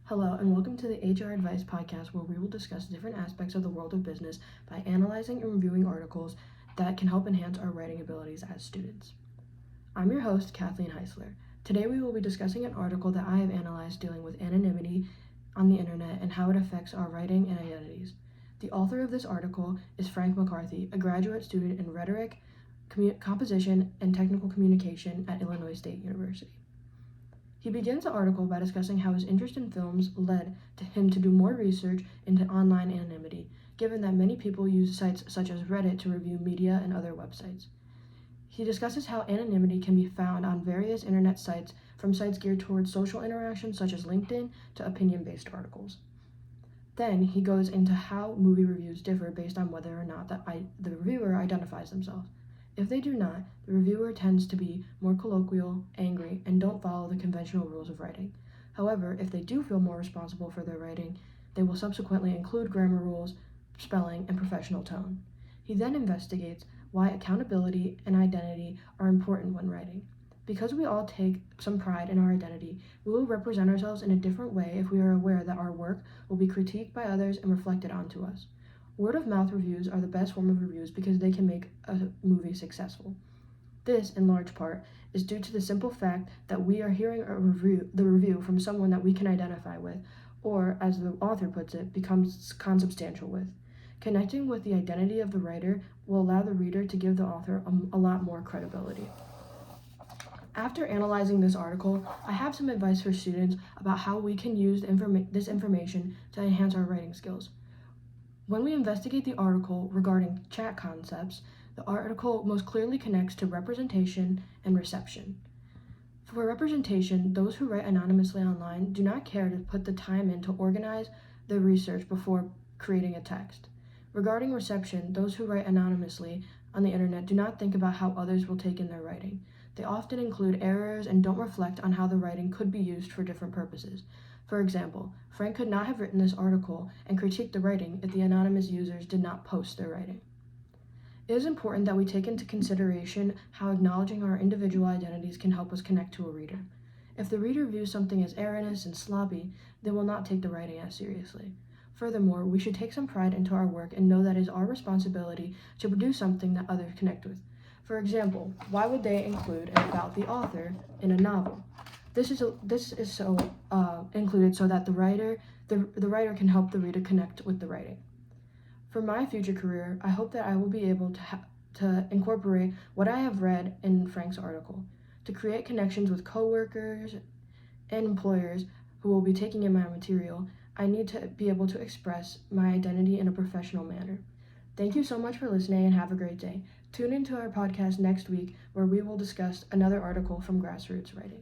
Hello, and welcome to the HR Advice Podcast, where we will discuss different aspects of the world of business by analyzing and reviewing articles that can help enhance our writing abilities as students. I'm your host, Kathleen Heisler. Today we will be discussing an article that I have analyzed dealing with anonymity on the internet and how it affects our writing and identities. The author of this article is Frank McCarthy, a graduate student in rhetoric, composition, and technical communication at Illinois State University. He begins the article by discussing how his interest in films led to him to do more research into online anonymity, given that many people use sites such as Reddit to review media and other websites. He discusses how anonymity can be found on various internet sites, from sites geared towards social interaction such as LinkedIn to opinion-based articles. Then he goes into how movie reviews differ based on whether or not the reviewer identifies themselves. If they do not, the reviewer tends to be more colloquial, angry, and don't follow the conventional rules of writing. However, if they do feel more responsible for their writing, they will subsequently include grammar rules, spelling, and professional tone. He then investigates why accountability and identity are important when writing. Because we all take some pride in our identity, we will represent ourselves in a different way if we are aware that our work will be critiqued by others and reflected onto us. Word-of-mouth reviews are the best form of reviews because they can make a movie successful. This, in large part, is due to the simple fact that we are hearing the review from someone that we can identify with, or, as the author puts it, becomes consubstantial with. Connecting with the identity of the writer will allow the reader to give the author a lot more credibility. After analyzing this article, I have some advice for students about how we can use this information to enhance our writing skills. When we investigate the article regarding chat concepts, the article most clearly connects to representation and reception. For representation, those who write anonymously online do not care to put the time in to organize their research before creating a text. Regarding reception, those who write anonymously on the internet do not think about how others will take in their writing. They often include errors and don't reflect on how the writing could be used for different purposes. For example, Frank could not have written this article and critiqued the writing if the anonymous users did not post their writing. It is important that we take into consideration how acknowledging our individual identities can help us connect to a reader. If the reader views something as erroneous and sloppy, they will not take the writing as seriously. Furthermore, we should take some pride into our work and know that it is our responsibility to produce something that others connect with. For example, why would they include an about the author in a novel? This is included so that the writer can help the reader connect with the writing. For my future career, I hope that I will be able to incorporate what I have read in Frank's article to create connections with coworkers and employers who will be taking in my material. I need to be able to express my identity in a professional manner. Thank you so much for listening and have a great day. Tune into our podcast next week where we will discuss another article from Grassroots Writing.